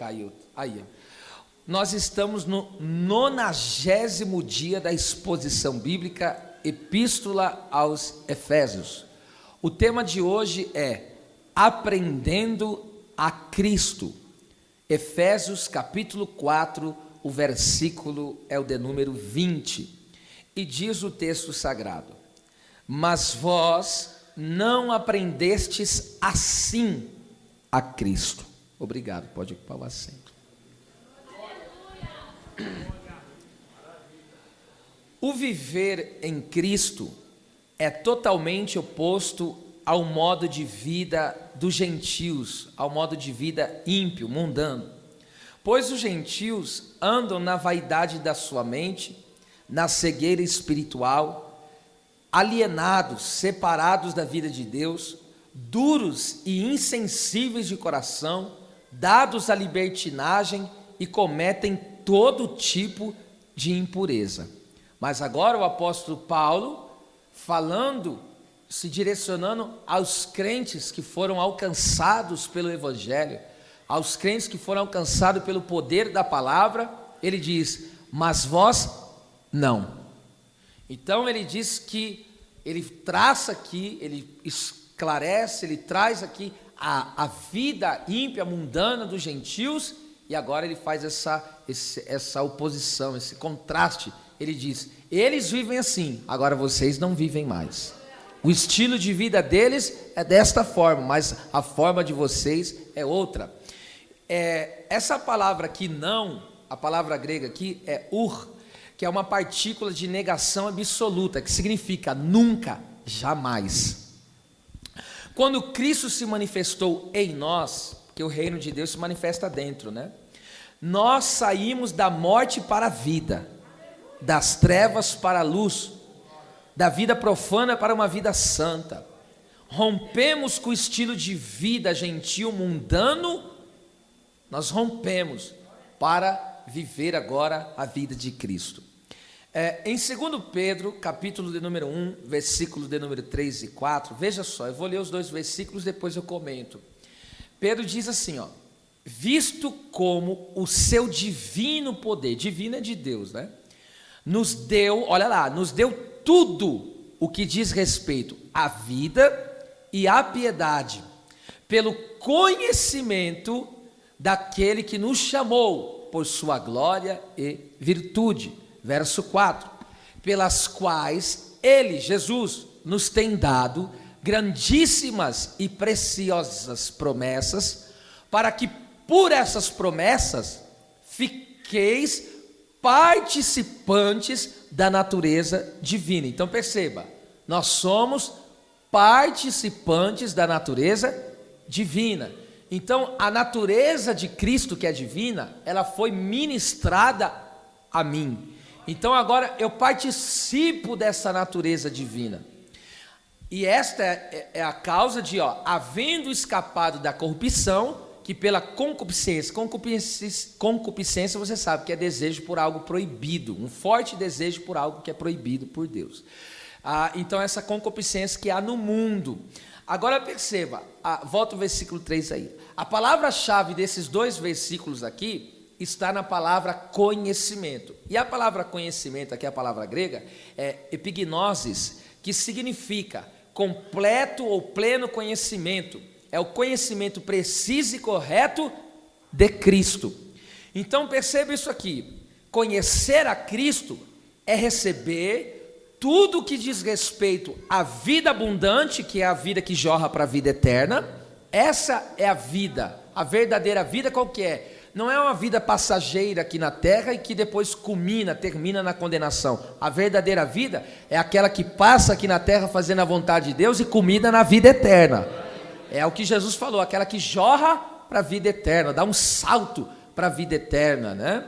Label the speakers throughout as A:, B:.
A: colocar aí, ó. Nós estamos no 90º dia da exposição bíblica Epístola aos Efésios. O tema de hoje é Aprendendo a Cristo. Efésios capítulo 4, o versículo é o de número 20. E diz o texto sagrado: Mas vós não aprendestes assim a Cristo. Obrigado, pode ocupar o assento. O viver em Cristo é totalmente oposto ao modo de vida dos gentios, ao modo de vida ímpio, mundano. Pois os gentios andam na vaidade da sua mente, na cegueira espiritual, alienados, separados da vida de Deus, duros e insensíveis de coração, dados à libertinagem e cometem todo tipo de impureza. Mas agora o apóstolo Paulo, falando, se direcionando aos crentes que foram alcançados pelo Evangelho, aos crentes que foram alcançados pelo poder da palavra, ele diz: mas vós não. Então ele diz que, ele traça aqui, ele esclarece, ele traz aqui a vida ímpia, mundana dos gentios, e agora ele faz essa oposição, esse contraste. Ele diz: eles vivem assim, agora vocês não vivem mais. O estilo de vida deles é desta forma, mas a forma de vocês é outra. Essa palavra aqui, não, a palavra grega aqui é ur, que é uma partícula de negação absoluta, que significa nunca, jamais. Quando Cristo se manifestou em nós, porque o reino de Deus se manifesta dentro, né? Nós saímos da morte para a vida, das trevas para a luz, da vida profana para uma vida santa. Rompemos com o estilo de vida gentil, mundano, nós rompemos para viver agora a vida de Cristo. Em 2 Pedro, capítulo de número 1, versículo de número 3 e 4, veja só, eu vou ler os dois versículos, depois eu comento. Pedro diz assim, ó: visto como o seu divino poder, divino é de Deus, né? Nos deu, olha lá, nos deu tudo o que diz respeito à vida e à piedade, pelo conhecimento daquele que nos chamou por sua glória e virtude. Verso 4, pelas quais ele, Jesus, nos tem dado grandíssimas e preciosas promessas, para que por essas promessas fiqueis participantes da natureza divina. Então perceba, nós somos participantes da natureza divina. Então a natureza de Cristo, que é divina, ela foi ministrada a mim. Então agora eu participo dessa natureza divina. E esta é a causa de, havendo escapado da corrupção, que pela concupiscência, você sabe que é desejo por algo proibido, um forte desejo por algo que é proibido por Deus. Então essa concupiscência que há no mundo. Agora perceba, volta o versículo 3 aí. A palavra-chave desses dois versículos aqui está na palavra conhecimento. E a palavra conhecimento, aqui a palavra grega, é epignosis, que significa completo ou pleno conhecimento. É o conhecimento preciso e correto de Cristo. Então perceba isso aqui: conhecer a Cristo é receber tudo o que diz respeito à vida abundante, que é a vida que jorra para a vida eterna. Essa é a vida, a verdadeira vida. Qual que é? Não é uma vida passageira aqui na terra e que depois termina na condenação. A verdadeira vida é aquela que passa aqui na terra fazendo a vontade de Deus e culmina na vida eterna. É o que Jesus falou, aquela que jorra para a vida eterna, dá um salto para a vida eterna, né?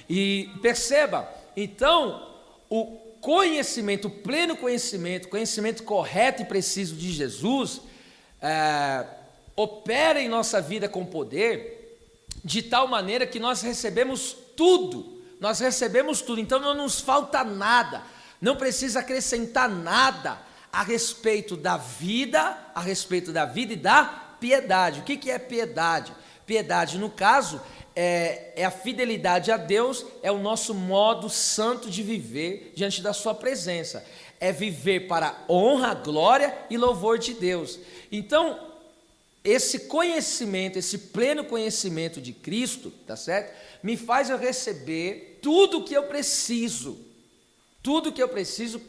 A: E perceba, então, o conhecimento, o pleno conhecimento, conhecimento correto e preciso de Jesus, opera em nossa vida com poder, de tal maneira que nós recebemos tudo, então não nos falta nada, não precisa acrescentar nada a respeito da vida e da piedade. O que é piedade? Piedade, no caso, é a fidelidade a Deus, é o nosso modo santo de viver diante da sua presença. É viver para honra, glória e louvor de Deus. Então, esse conhecimento, esse pleno conhecimento de Cristo, tá certo? Me faz eu receber tudo o que eu preciso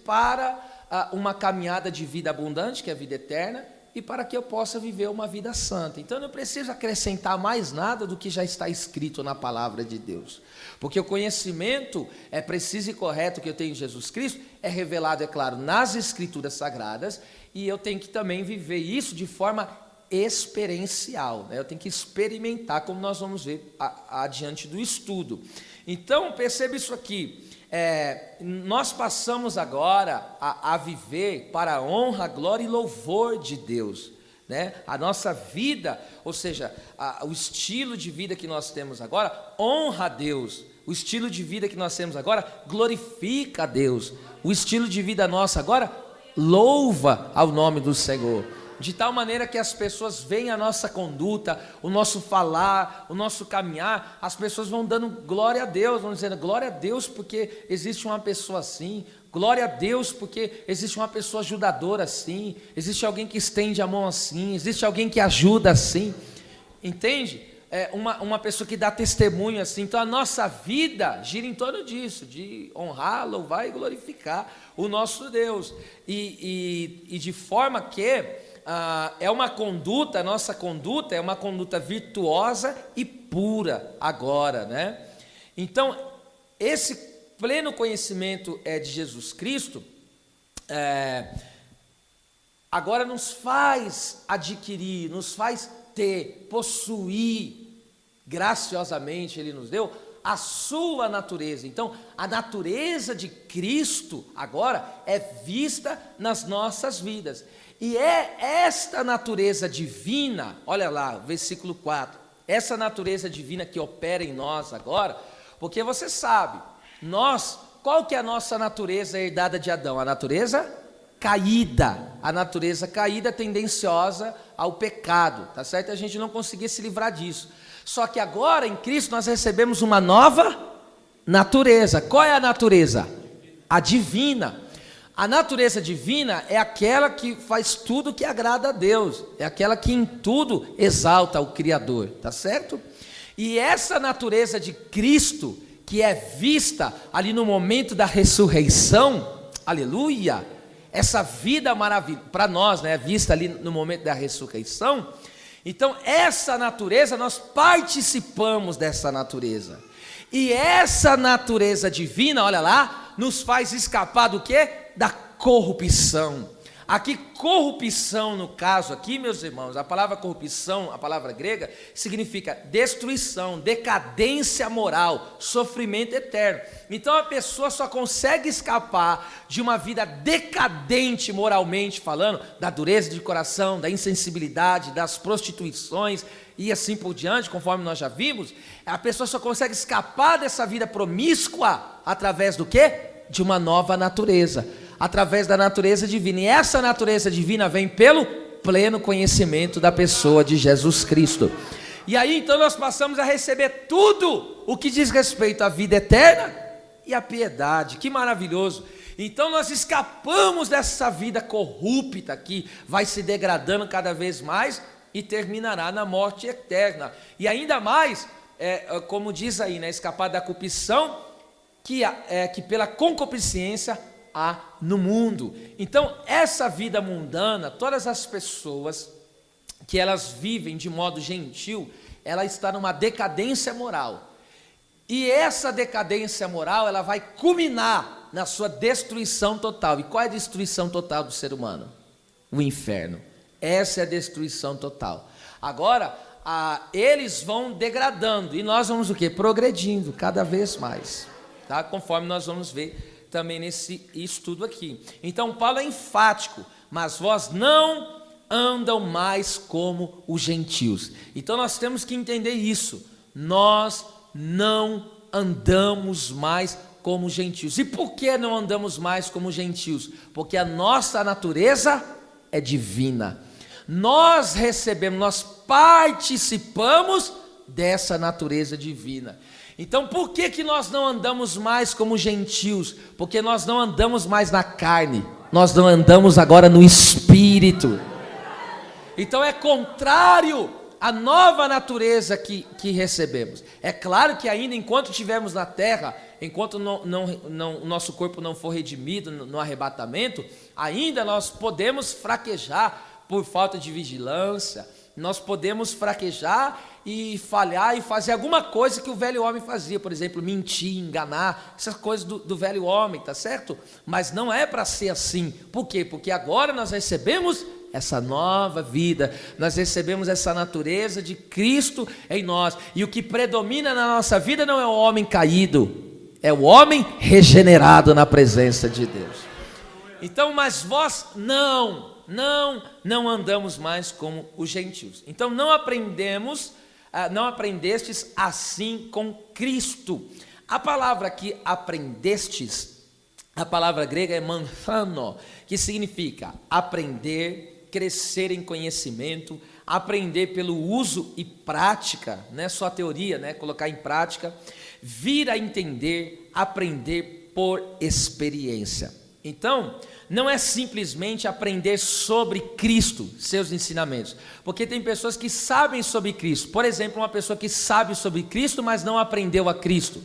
A: para uma caminhada de vida abundante, que é a vida eterna, e para que eu possa viver uma vida santa. Então, eu não preciso acrescentar mais nada do que já está escrito na palavra de Deus, porque o conhecimento é preciso e correto que eu tenho em Jesus Cristo, é revelado, é claro, nas Escrituras Sagradas, e eu tenho que também viver isso de forma experiencial, né? Eu tenho que experimentar, como nós vamos ver adiante do estudo. Então, perceba isso aqui, nós passamos agora a viver para a honra, glória e louvor de Deus, né? A nossa vida, ou seja, o estilo de vida que nós temos agora, honra a Deus. O estilo de vida que nós temos agora, glorifica a Deus. O estilo de vida nosso agora, louva ao nome do Senhor. De tal maneira que as pessoas veem a nossa conduta, o nosso falar, o nosso caminhar, as pessoas vão dando glória a Deus, vão dizendo glória a Deus porque existe uma pessoa assim, glória a Deus porque existe uma pessoa ajudadora assim, existe alguém que estende a mão assim, existe alguém que ajuda assim, entende? Uma pessoa que dá testemunho assim. Então a nossa vida gira em torno disso, de honrar, louvar e glorificar o nosso Deus, e de forma que é uma conduta, a nossa conduta é uma conduta virtuosa e pura agora, né? Então, esse pleno conhecimento de Jesus Cristo, agora nos faz adquirir, nos faz ter, possuir, graciosamente Ele nos deu, a sua natureza. Então, a natureza de Cristo agora é vista nas nossas vidas. E é esta natureza divina, olha lá, versículo 4, essa natureza divina que opera em nós agora, porque você sabe, qual que é a nossa natureza herdada de Adão? A natureza caída tendenciosa ao pecado, tá certo? A gente não conseguia se livrar disso. Só que agora em Cristo nós recebemos uma nova natureza. Qual é a natureza? A divina. A natureza divina é aquela que faz tudo que agrada a Deus, é aquela que em tudo exalta o Criador, tá certo? E essa natureza de Cristo, que é vista ali no momento da ressurreição, aleluia, essa vida maravilhosa, para nós, né, vista ali no momento da ressurreição. Então essa natureza, nós participamos dessa natureza, e essa natureza divina, olha lá, nos faz escapar do quê? Da corrupção. Aqui, corrupção no caso aqui, meus irmãos, a palavra corrupção, a palavra grega, significa destruição, decadência moral, sofrimento eterno. Então a pessoa só consegue escapar de uma vida decadente moralmente falando, da dureza de coração, da insensibilidade, das prostituições e assim por diante, conforme nós já vimos. A pessoa só consegue escapar dessa vida promíscua através do quê? De uma nova natureza, através da natureza divina. E essa natureza divina vem pelo pleno conhecimento da pessoa de Jesus Cristo. E aí então nós passamos a receber tudo o que diz respeito à vida eterna e à piedade. Que maravilhoso! Então nós escapamos dessa vida corrupta que vai se degradando cada vez mais e terminará na morte eterna. E ainda mais, como diz aí, né, escapar da corrupção que pela concupiscência há no mundo. Então essa vida mundana, todas as pessoas que elas vivem de modo gentil, ela está numa decadência moral, e essa decadência moral, ela vai culminar na sua destruição total. E qual é a destruição total do ser humano? O inferno. Essa é a destruição total. Agora, eles vão degradando, e nós vamos o quê? Progredindo cada vez mais, tá? Conforme nós vamos ver também nesse estudo aqui. Então Paulo é enfático: mas vós não andam mais como os gentios. Então nós temos que entender isso. Nós não andamos mais como gentios. E por que não andamos mais como gentios? Porque a nossa natureza é divina. Nós recebemos, nós participamos dessa natureza divina. Então, por que nós não andamos mais como gentios? Porque nós não andamos mais na carne, nós não andamos agora no Espírito. Então é contrário à nova natureza que recebemos. É claro que ainda enquanto estivermos na terra, enquanto o nosso corpo não for redimido no arrebatamento, ainda nós podemos fraquejar por falta de vigilância, nós podemos fraquejar e falhar e fazer alguma coisa que o velho homem fazia, por exemplo, mentir, enganar, essas coisas do velho homem, tá certo? Mas não é para ser assim. Por quê? Porque agora nós recebemos essa nova vida, nós recebemos essa natureza de Cristo em nós, e o que predomina na nossa vida não é o homem caído, é o homem regenerado na presença de Deus. Então, mas vós não andamos mais como os gentios. Então não aprendestes assim com Cristo. A palavra aqui, aprendestes, a palavra grega é manthano, que significa aprender, crescer em conhecimento, aprender pelo uso e prática, não é só teoria, né? Colocar em prática, vir a entender, aprender por experiência. Então, não é simplesmente aprender sobre Cristo, seus ensinamentos, porque tem pessoas que sabem sobre Cristo. Por exemplo, uma pessoa que sabe sobre Cristo, mas não aprendeu a Cristo.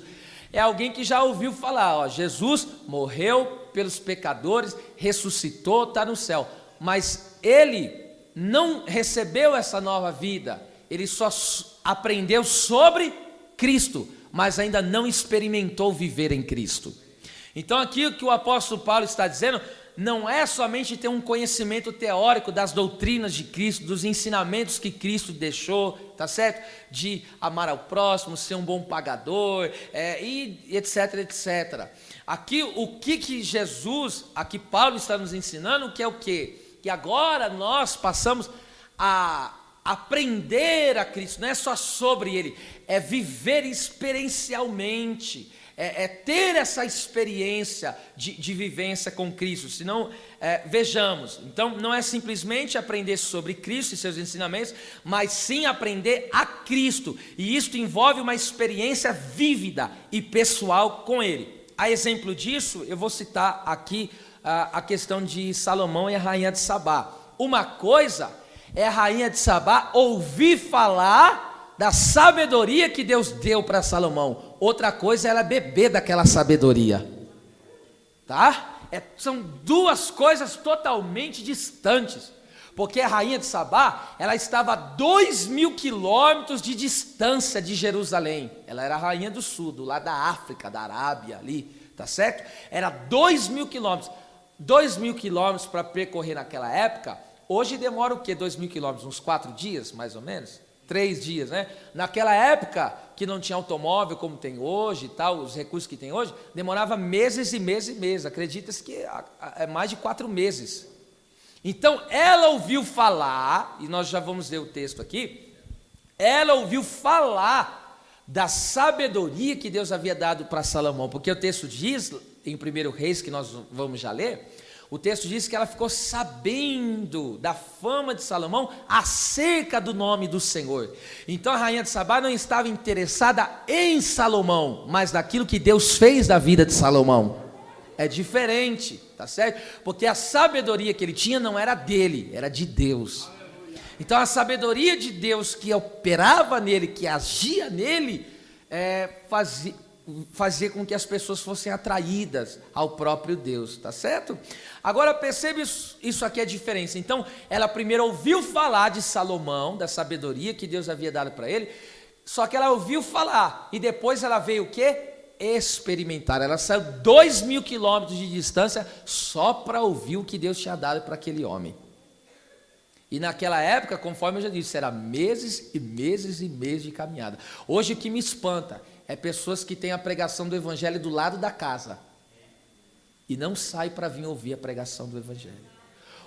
A: É alguém que já ouviu falar, Jesus morreu pelos pecadores, ressuscitou, está no céu, mas ele não recebeu essa nova vida, ele só aprendeu sobre Cristo, mas ainda não experimentou viver em Cristo. Então aqui o que o apóstolo Paulo está dizendo, não é somente ter um conhecimento teórico das doutrinas de Cristo, dos ensinamentos que Cristo deixou, tá certo? De amar ao próximo, ser um bom pagador, e etc, etc. Aqui o que Jesus, aqui Paulo está nos ensinando, que é o quê? Que agora nós passamos a aprender a Cristo, não é só sobre Ele, é viver experiencialmente, é ter essa experiência de vivência com Cristo. Senão, vejamos, então não é simplesmente aprender sobre Cristo e seus ensinamentos, mas sim aprender a Cristo, e isto envolve uma experiência vívida e pessoal com Ele. A exemplo disso, eu vou citar aqui a questão de Salomão e a rainha de Sabá. Uma coisa é a rainha de Sabá ouvir falar da sabedoria que Deus deu para Salomão, outra coisa é ela beber daquela sabedoria, tá? São duas coisas totalmente distantes, porque a rainha de Sabá, ela estava a 2.000 quilômetros de distância de Jerusalém. Ela era a rainha do sul, do lado da África, da Arábia ali, tá certo? Era 2.000 quilômetros. 2.000 quilômetros para percorrer naquela época, hoje demora o quê? 2.000 quilômetros? Uns 4 dias, mais ou menos? 3 dias, né? Naquela época, que não tinha automóvel como tem hoje e tal, os recursos que tem hoje, demorava meses e meses e meses, acredita-se que é mais de 4 meses. Então, ela ouviu falar, e nós já vamos ler o texto aqui, ela ouviu falar da sabedoria que Deus havia dado para Salomão, porque o texto diz, em 1 Reis, que nós vamos já ler, o texto diz que ela ficou sabendo da fama de Salomão acerca do nome do Senhor. Então a rainha de Sabá não estava interessada em Salomão, mas naquilo que Deus fez da vida de Salomão. É diferente, tá certo? Porque a sabedoria que ele tinha não era dele, era de Deus. Então a sabedoria de Deus que operava nele, que agia nele, fazia com que as pessoas fossem atraídas ao próprio Deus, tá certo? Agora percebe isso aqui é a diferença. Então ela primeiro ouviu falar de Salomão, da sabedoria que Deus havia dado para ele, só que ela ouviu falar, e depois ela veio o quê? Experimentar. Ela saiu 2.000 quilômetros de distância só para ouvir o que Deus tinha dado para aquele homem. E naquela época, conforme eu já disse, era meses e meses e meses de caminhada. Hoje o que me espanta é pessoas que têm a pregação do evangelho do lado da casa e não saem para vir ouvir a pregação do evangelho.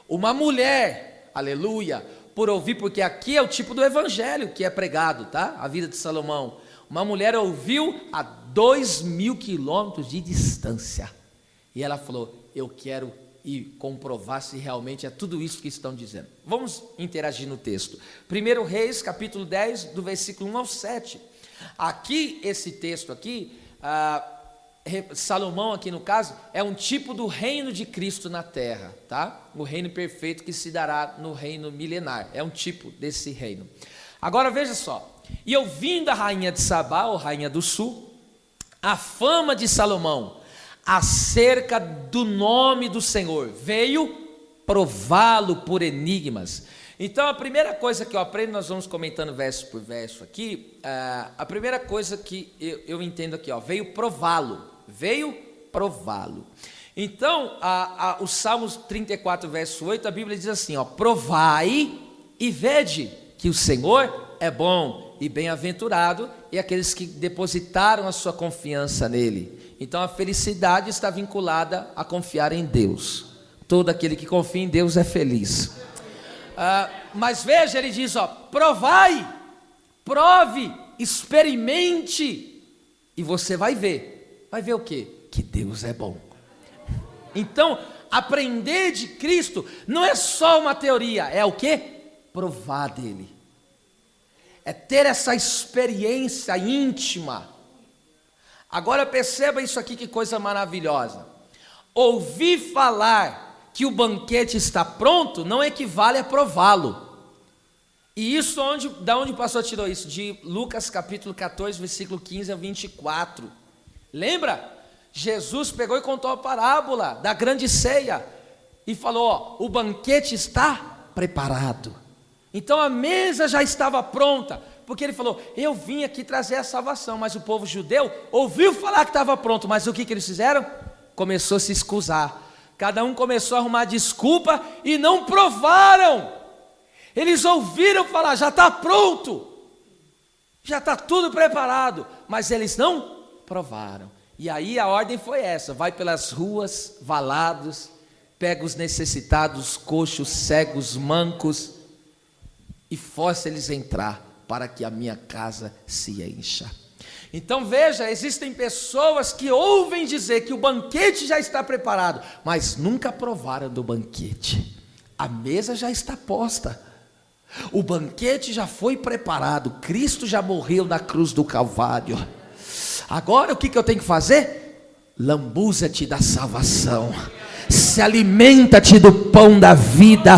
A: Uma mulher, aleluia, por ouvir, porque aqui é o tipo do evangelho que é pregado, tá? A vida de Salomão. Uma mulher ouviu a 2.000 quilômetros de distância e ela falou: eu quero e comprovar se realmente é tudo isso que estão dizendo. Vamos interagir no texto. 1 Reis, capítulo 10, do versículo 1 ao 7. Aqui, esse texto aqui, Salomão aqui no caso, é um tipo do reino de Cristo na terra, tá? O reino perfeito que se dará no reino milenar, é um tipo desse reino. Agora veja só, e ouvindo a rainha de Sabá, ou rainha do sul, a fama de Salomão acerca do nome do Senhor, veio prová-lo por enigmas. Então a primeira coisa que eu aprendo, nós vamos comentando verso por verso aqui, a primeira coisa que eu entendo aqui, veio prová-lo, Então o Salmos 34 verso 8, a Bíblia diz assim, provai e vede que o Senhor é bom e bem-aventurado e aqueles que depositaram a sua confiança nele. Então a felicidade está vinculada a confiar em Deus. Todo aquele que confia em Deus é feliz. Mas veja, ele diz, provai, prove, experimente, e você vai ver o quê? Que Deus é bom. Então, aprender de Cristo não é só uma teoria, é o quê? Provar dele, é ter essa experiência íntima. Agora perceba isso aqui, que coisa maravilhosa. Ouvir falar que o banquete está pronto não equivale a prová-lo. E isso da onde o pastor tirou isso? De Lucas capítulo 14, versículo 15 a 24. Lembra? Jesus pegou e contou a parábola da grande ceia e falou, o banquete está preparado. Então a mesa já estava pronta, porque ele falou, eu vim aqui trazer a salvação, mas o povo judeu ouviu falar que estava pronto, mas o que eles fizeram? Começou a se excusar, cada um começou a arrumar desculpa e não provaram. Eles ouviram falar, já está pronto, já está tudo preparado, mas eles não provaram. E aí a ordem foi essa, vai pelas ruas, valados, pega os necessitados, coxos, cegos, mancos, e força eles a entrar, para que a minha casa se encha. Então veja, existem pessoas que ouvem dizer que o banquete já está preparado, mas nunca provaram do banquete. A mesa já está posta, o banquete já foi preparado, Cristo já morreu na cruz do Calvário. Agora o que eu tenho que fazer? Lambuza-te da salvação, se alimenta-te do pão da vida,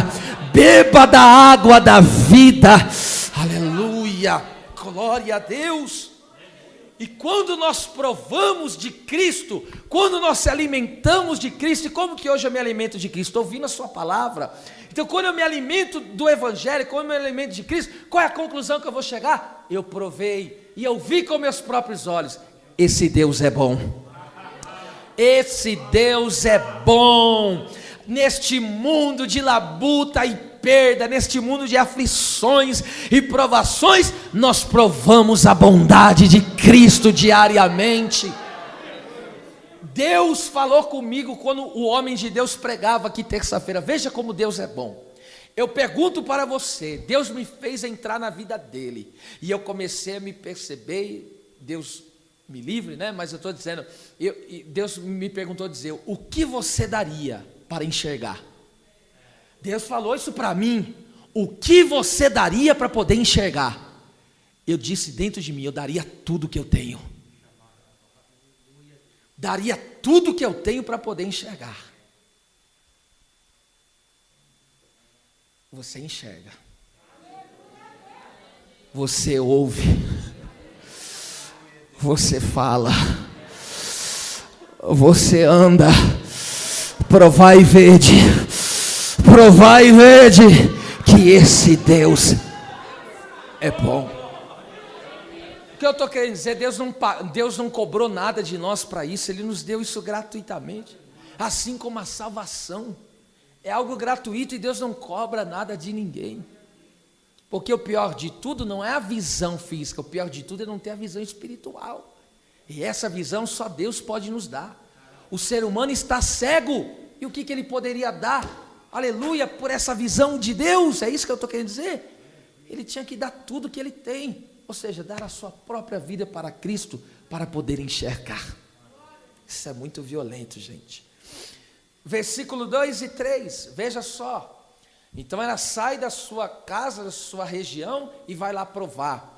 A: beba da água da vida, aleluia, glória a Deus. E quando nós provamos de Cristo, quando nós se alimentamos de Cristo, e como que hoje eu me alimento de Cristo? Ouvindo a sua palavra. Então quando eu me alimento do Evangelho, quando eu me alimento de Cristo, qual é a conclusão que eu vou chegar? Eu provei, e eu vi com meus próprios olhos, esse Deus é bom, esse Deus é bom. Neste mundo de labuta e perda, neste mundo de aflições e provações, nós provamos a bondade de Cristo diariamente. Deus falou comigo quando o homem de Deus pregava aqui terça-feira. Veja como Deus é bom. Eu pergunto para você, Deus me fez entrar na vida dele, e eu comecei a me perceber, Deus me livre, né? Mas eu estou dizendo, Deus me perguntou dizer, o que você daria para enxergar? Deus falou isso para mim, o que você daria para poder enxergar? Eu disse dentro de mim, eu daria tudo que eu tenho, daria tudo que eu tenho para poder enxergar. Você enxerga, você ouve, você fala, você anda. Provai e vede que esse Deus é bom. O que eu estou querendo dizer, Deus não cobrou nada de nós para isso, Ele nos deu isso gratuitamente, assim como a salvação é algo gratuito, e Deus não cobra nada de ninguém, porque o pior de tudo não é a visão física, o pior de tudo é não ter a visão espiritual, e essa visão só Deus pode nos dar. O ser humano está cego, e o que ele poderia dar, aleluia, por essa visão de Deus? É isso que eu estou querendo dizer. Ele tinha que dar tudo que ele tem, ou seja, dar a sua própria vida para Cristo, para poder enxergar. Isso é muito violento, gente. versículo 2 e 3, veja só. Então ela sai da sua casa, da sua região e vai lá provar.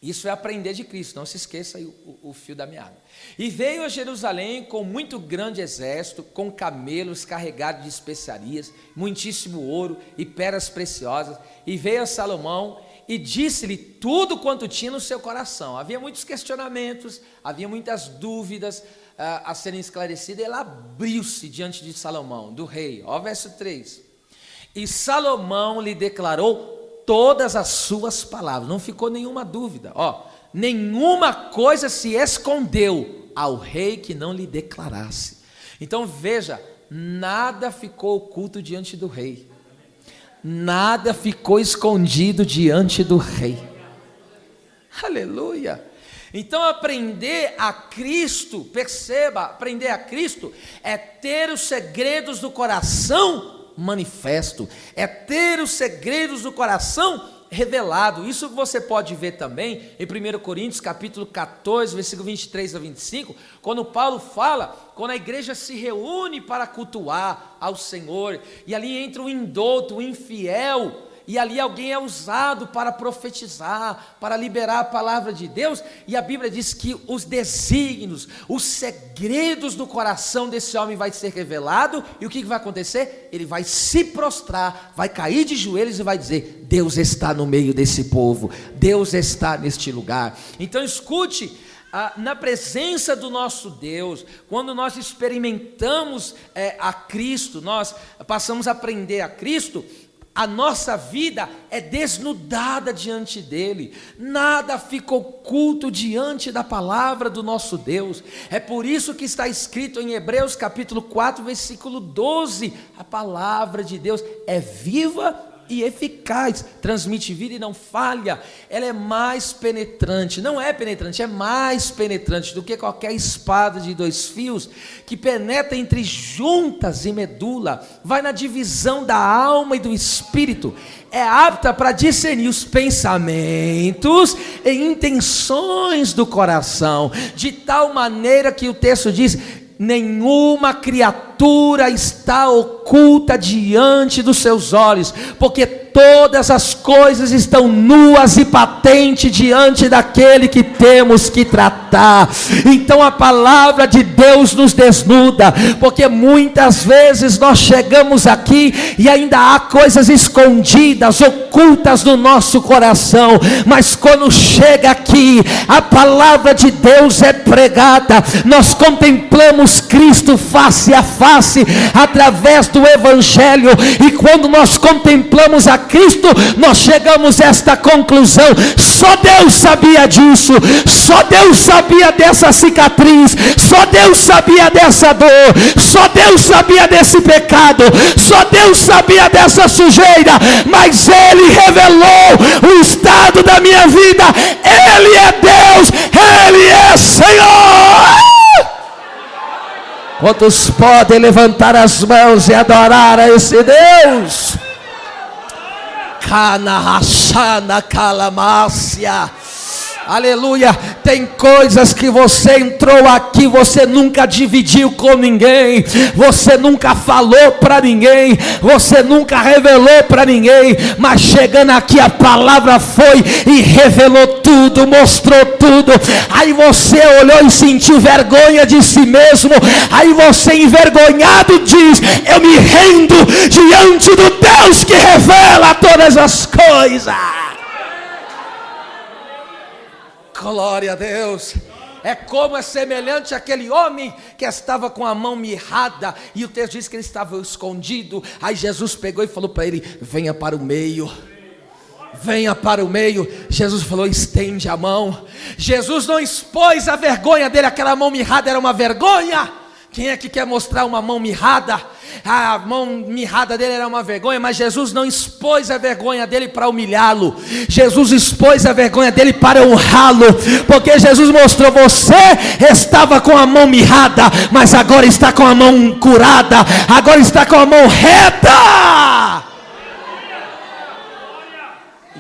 A: Isso é aprender de Cristo, não se esqueça aí o fio da meada. E veio a Jerusalém com muito grande exército, com camelos carregados de especiarias, muitíssimo ouro e pedras preciosas. E veio a Salomão e disse-lhe tudo quanto tinha no seu coração. Havia muitos questionamentos, havia muitas dúvidas a serem esclarecidas. Ela abriu-se diante de Salomão, do rei. Ó, verso 3. E Salomão lhe declarou todas as suas palavras, não ficou nenhuma dúvida, nenhuma coisa se escondeu ao rei que não lhe declarasse. Então veja, nada ficou oculto diante do rei, nada ficou escondido diante do rei, aleluia. Então aprender a Cristo, perceba, aprender a Cristo é ter os segredos do coração manifesto, é ter os segredos do coração revelado. Isso você pode ver também em 1 Coríntios capítulo 14, versículo 23 a 25, quando Paulo fala, quando a igreja se reúne para cultuar ao Senhor, e ali entra o indouto, o infiel, e ali alguém é usado para profetizar, para liberar a palavra de Deus, e a Bíblia diz que os desígnios, os segredos do coração desse homem vai ser revelado, e o que vai acontecer? Ele vai se prostrar, vai cair de joelhos e vai dizer, Deus está no meio desse povo, Deus está neste lugar. Então escute, na presença do nosso Deus, quando nós experimentamos a Cristo, nós passamos a aprender a Cristo, a nossa vida é desnudada diante dele, nada fica oculto diante da palavra do nosso Deus. É por isso que está escrito em Hebreus capítulo 4, versículo 12, a palavra de Deus é viva e eficaz, transmite vida e não falha. Ela é mais penetrante, não é penetrante, é mais penetrante do que qualquer espada de 2 fios, que penetra entre juntas e medula, vai na divisão da alma e do espírito, é apta para discernir os pensamentos e intenções do coração, de tal maneira que o texto diz, nenhuma criatura está oculta diante dos seus olhos, porque todas as coisas estão nuas e patentes diante daquele que temos que tratar. Então a palavra de Deus nos desnuda, porque muitas vezes nós chegamos aqui e ainda há coisas escondidas, ocultas no nosso coração, mas quando chega aqui, a palavra de Deus é pregada, nós contemplamos Cristo face a face, através do Evangelho, e quando nós contemplamos a Cristo, nós chegamos a esta conclusão, só Deus sabia disso, só Deus sabia dessa cicatriz, só Deus sabia dessa dor, só Deus sabia desse pecado, só Deus sabia dessa sujeira, mas Ele revelou o estado da minha vida, Ele é Deus, Ele é Senhor. Quantos podem levantar as mãos e adorar a esse Deus? Cana rachana calamácia. Aleluia. Tem coisas que você entrou aqui, você nunca dividiu com ninguém, você nunca falou para ninguém, você nunca revelou para ninguém, mas chegando aqui a palavra foi e revelou tudo, mostrou tudo. Aí você olhou e sentiu vergonha de si mesmo, aí você envergonhado diz, eu me rendo diante do Deus que revela todas as coisas. Glória a Deus. É como é semelhante àquele homem que estava com a mão mirrada, e o texto diz que ele estava escondido. Aí Jesus pegou e falou para ele, venha para o meio, venha para o meio. Jesus falou, estende a mão. Jesus não expôs a vergonha dele, aquela mão mirrada era uma vergonha. Quem é que quer mostrar uma mão mirrada? A mão mirrada dele era uma vergonha, mas Jesus não expôs a vergonha dele para humilhá-lo. Jesus expôs a vergonha dele para honrá-lo, porque Jesus mostrou, você estava com a mão mirrada, mas agora está com a mão curada, agora está com a mão reta.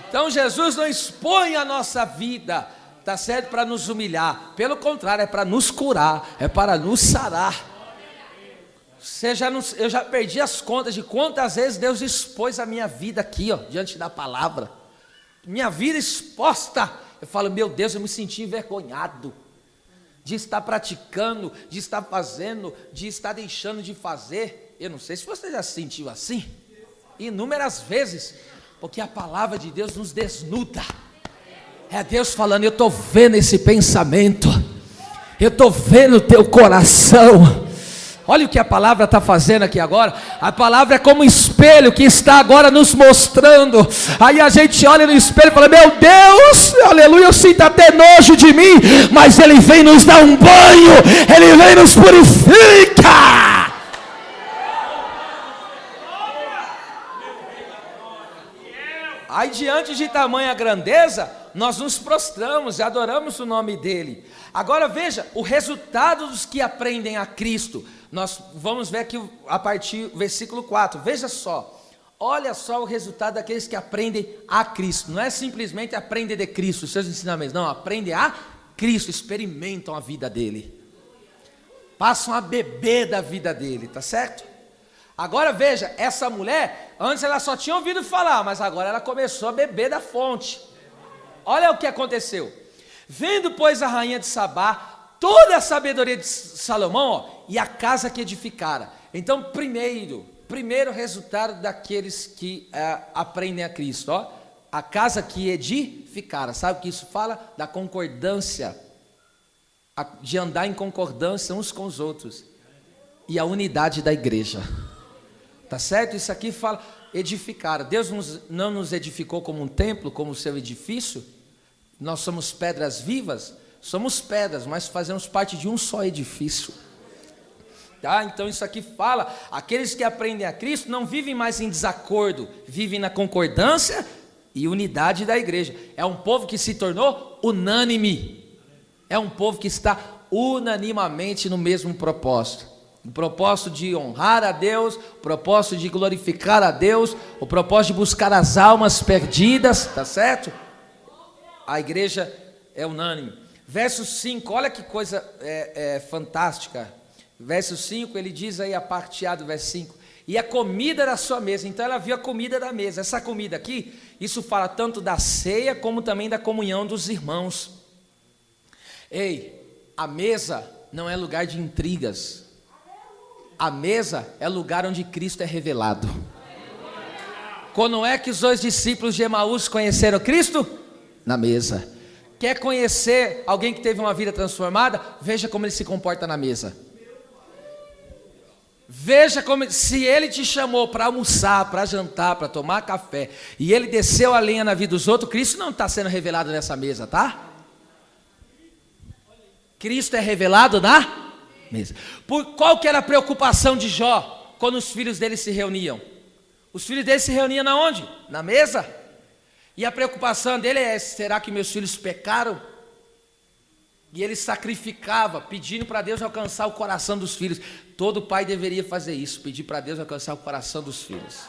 A: Então Jesus não expõe a nossa vida, está certo, para nos humilhar, pelo contrário, é para nos curar, é para nos sarar. Eu já perdi as contas de quantas vezes Deus expôs a minha vida aqui, ó, diante da palavra. Minha vida exposta. Eu falo, meu Deus, eu me senti envergonhado de estar praticando, de estar fazendo, de estar deixando de fazer. Eu não sei se você já se sentiu assim, inúmeras vezes, porque a palavra de Deus nos desnuda. É Deus falando, eu estou vendo esse pensamento, eu estou vendo o teu coração. Olha o que a palavra está fazendo aqui agora. A palavra é como um espelho que está agora nos mostrando. Aí a gente olha no espelho e fala, meu Deus, aleluia, eu sinto até nojo de mim, mas Ele vem nos dar um banho, Ele vem nos purifica. Aí diante de tamanha grandeza, nós nos prostramos e adoramos o nome dEle. Agora veja, o resultado dos que aprendem a Cristo. Nós vamos ver aqui a partir do versículo 4, veja só, olha só o resultado daqueles que aprendem a Cristo, não é simplesmente aprender de Cristo, os seus ensinamentos, não, aprendem a Cristo, experimentam a vida dele, passam a beber da vida dele, tá certo? Agora veja, essa mulher, antes ela só tinha ouvido falar, mas agora ela começou a beber da fonte. Olha o que aconteceu, vendo pois a rainha de Sabá, toda a sabedoria de Salomão, ó, e a casa que edificara. Então, primeiro resultado daqueles que aprendem a Cristo, ó, a casa que edificara. Sabe o que isso fala? Da concordância, de andar em concordância uns com os outros, e a unidade da igreja. Tá certo? Isso aqui fala edificar. Deus não nos edificou como um templo, como o seu edifício. Nós somos pedras vivas. Somos pedras, mas fazemos parte de um só edifício. Tá? Então isso aqui fala, aqueles que aprendem a Cristo não vivem mais em desacordo, vivem na concordância e unidade da igreja. É um povo que se tornou unânime. É um povo que está unanimamente no mesmo propósito. O propósito de honrar a Deus, o propósito de glorificar a Deus, o propósito de buscar as almas perdidas, tá certo? A igreja é unânime. Verso 5, olha que coisa fantástica. Verso 5, ele diz aí a parte A do verso 5, e a comida da sua mesa. Então ela viu a comida da mesa. Essa comida aqui, isso fala tanto da ceia como também da comunhão dos irmãos. Ei, a mesa não é lugar de intrigas. A mesa é lugar onde Cristo é revelado. Quando é que os dois discípulos de Emaús conheceram Cristo? Na mesa. Quer conhecer alguém que teve uma vida transformada? Veja como ele se comporta na mesa. Veja como, se ele te chamou para almoçar, para jantar, para tomar café, e ele desceu a lenha na vida dos outros, Cristo não está sendo revelado nessa mesa, tá? Cristo é revelado na mesa. Qual que era a preocupação de Jó, quando os filhos dele se reuniam? Os filhos dele se reuniam na onde? Na mesa. E a preocupação dele é, será que meus filhos pecaram? E ele sacrificava, pedindo para Deus alcançar o coração dos filhos. Todo pai deveria fazer isso, pedir para Deus alcançar o coração dos filhos.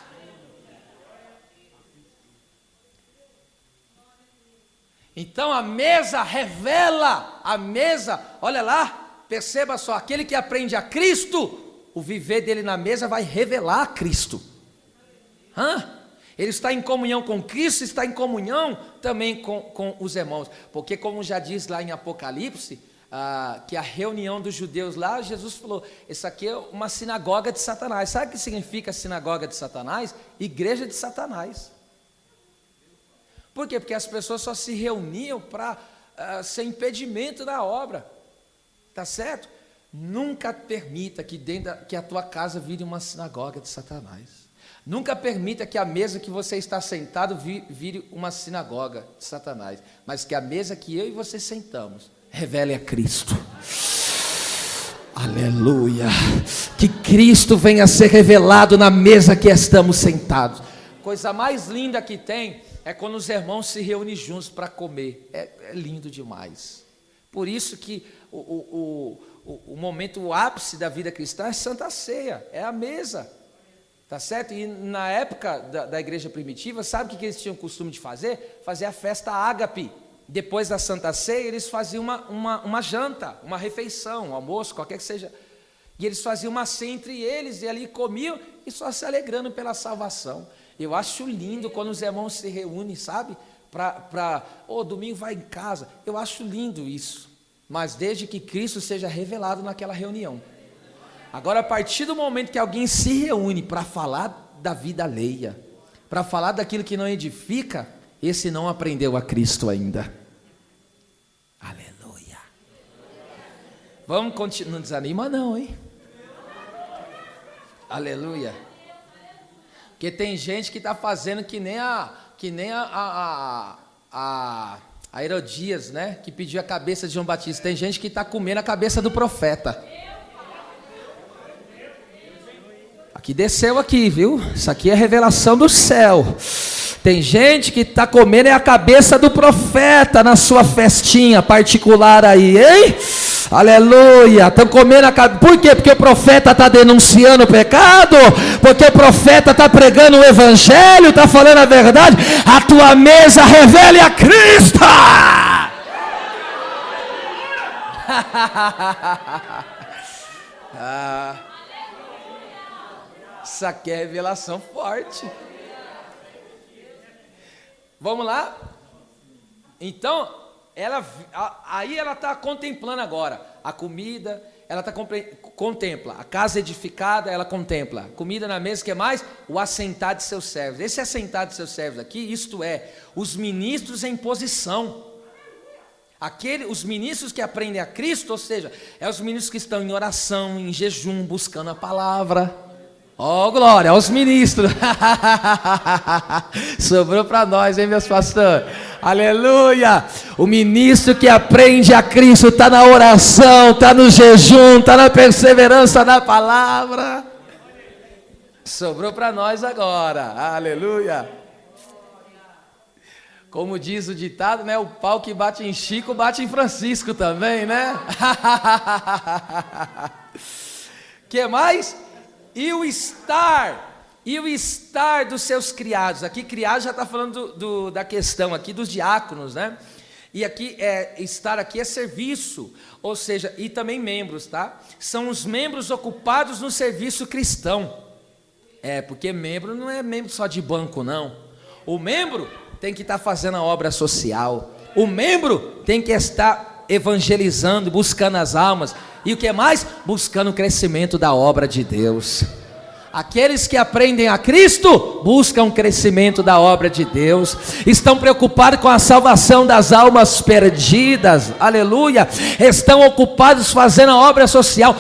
A: Então a mesa revela, a mesa, olha lá, perceba só, aquele que aprende a Cristo, o viver dele na mesa vai revelar a Cristo. Ele está em comunhão com Cristo, está em comunhão também com os irmãos. Porque como já diz lá em Apocalipse, que a reunião dos judeus lá, Jesus falou, isso aqui é uma sinagoga de Satanás. Sabe o que significa sinagoga de Satanás? Igreja de Satanás. Por quê? Porque as pessoas só se reuniam para ser impedimento da obra. Tá certo? Nunca permita que a tua casa vire uma sinagoga de Satanás. Nunca permita que a mesa que você está sentado vire uma sinagoga de Satanás, mas que a mesa que eu e você sentamos revele a Cristo. Aleluia! Que Cristo venha a ser revelado na mesa que estamos sentados. Coisa mais linda que tem é quando os irmãos se reúnem juntos para comer. É lindo demais. Por isso que o momento, o ápice da vida cristã é a Santa Ceia, é a mesa. Tá certo? E na época da igreja primitiva, sabe o que eles tinham o costume de fazer? Fazer a festa ágape. Depois da Santa Ceia, eles faziam uma janta, uma refeição, um almoço, qualquer que seja. E eles faziam uma ceia entre eles, e ali comiam, e só se alegrando pela salvação. Eu acho lindo quando os irmãos se reúnem, sabe? Domingo vai em casa. Eu acho lindo isso. Mas desde que Cristo seja revelado naquela reunião. Agora, a partir do momento que alguém se reúne para falar da vida alheia, para falar daquilo que não edifica, esse não aprendeu a Cristo ainda. Aleluia. Vamos continuar, não desanima não, hein? Aleluia. Porque tem gente que está fazendo que nem a Herodias, né? Que pediu a cabeça de João Batista. Tem gente que está comendo a cabeça do profeta. Aqui desceu aqui, viu? Isso aqui é revelação do céu. Tem gente que está comendo a cabeça do profeta na sua festinha particular aí, hein? Aleluia, estão comendo a cabeça. Por quê? Porque o profeta está denunciando o pecado, porque o profeta está pregando o evangelho, está falando a verdade. A tua mesa revele a Cristo. Isso aqui é revelação forte. Vamos lá? Então, aí ela está contemplando agora a comida, ela contempla a casa edificada, ela contempla comida na mesa, que é mais? O assentar de seus servos. Esse assentar de seus servos aqui, isto é, os ministros em posição. Os ministros que aprendem a Cristo, ou seja, os ministros que estão em oração, em jejum, buscando a palavra. Oh, glória, aos ministros. Sobrou para nós, hein, meus pastores? Aleluia. O ministro que aprende a Cristo está na oração, está no jejum, está na perseverança na palavra. Sobrou para nós agora. Aleluia. Como diz o ditado, né? O pau que bate em Chico bate em Francisco também, né? Que mais? E o estar dos seus criados. Aqui criados já está falando da questão aqui dos diáconos, né? E aqui estar aqui é serviço, ou seja, e também membros, tá? São os membros ocupados no serviço cristão. Porque membro não é membro só de banco, não. O membro tem que estar fazendo a obra social. O membro tem que estar evangelizando, buscando as almas. E o que mais? Buscando o crescimento da obra de Deus. Aqueles que aprendem a Cristo buscam o crescimento da obra de Deus, estão preocupados com a salvação das almas perdidas, aleluia, estão ocupados fazendo a obra social,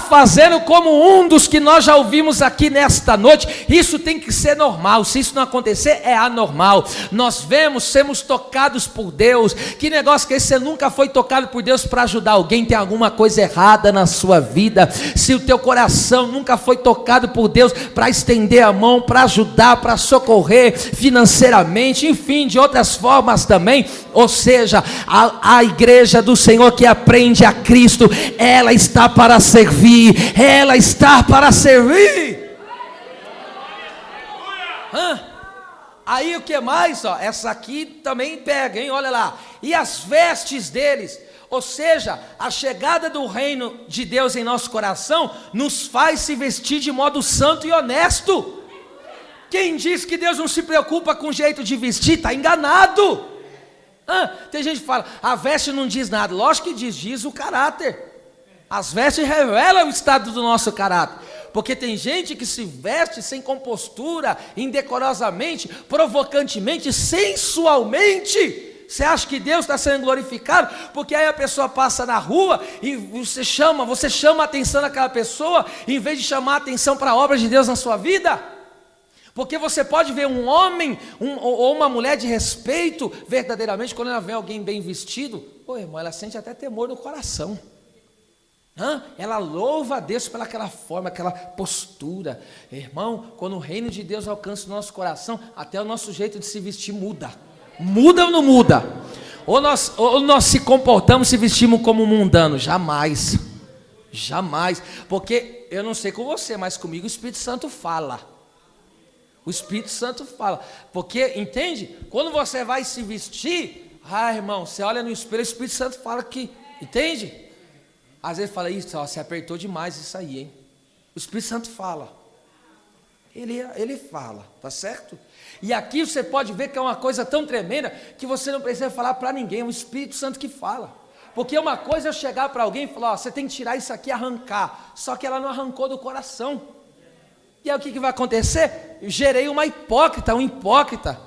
A: fazendo como um dos que nós já ouvimos aqui nesta noite. Isso tem que ser normal. Se isso não acontecer, é anormal. Nós sermos tocados por Deus. Que negócio que esse? Você nunca foi tocado por Deus para ajudar alguém? Tem alguma coisa errada na sua vida. Se o teu coração nunca foi tocado por Deus para estender a mão, para ajudar, para socorrer financeiramente, enfim, de outras formas também. Ou seja, a igreja do Senhor que aprende a Cristo, ela está para servir, ela está para servir. Aí o que mais? Essa aqui também pega, hein? Olha lá. E as vestes deles, ou seja, a chegada do reino de Deus em nosso coração nos faz se vestir de modo santo e honesto. Quem diz que Deus não se preocupa com o jeito de vestir, está enganado. Tem gente que fala, a veste não diz nada. Lógico que diz o caráter. As vestes revelam o estado do nosso caráter. Porque tem gente que se veste sem compostura, indecorosamente, provocantemente, sensualmente. Você acha que Deus está sendo glorificado? Porque aí a pessoa passa na rua e você chama a atenção daquela pessoa, em vez de chamar a atenção para a obra de Deus na sua vida. Porque você pode ver um homem ou uma mulher de respeito, verdadeiramente, quando ela vê alguém bem vestido, irmão, ela sente até temor no coração. Ela louva a Deus pelaquela forma, aquela postura. Irmão, quando o reino de Deus alcança o nosso coração, até o nosso jeito de se vestir muda. Muda ou não muda? Ou nós se comportamos, se vestimos como mundano? Jamais. Jamais. Porque eu não sei com você, mas comigo o Espírito Santo fala. O Espírito Santo fala. Porque, entende? Quando você vai se vestir, irmão, você olha no espelho, o Espírito Santo fala que, entende? Às vezes fala, isso, ó, você apertou demais isso aí, hein? O Espírito Santo fala. Ele fala, tá certo? E aqui você pode ver que é uma coisa tão tremenda que você não precisa falar para ninguém, é o Espírito Santo que fala. Porque uma coisa é eu chegar para alguém e falar, ó, você tem que tirar isso aqui e arrancar. Só que ela não arrancou do coração. E aí o que vai acontecer? Eu gerei um hipócrita,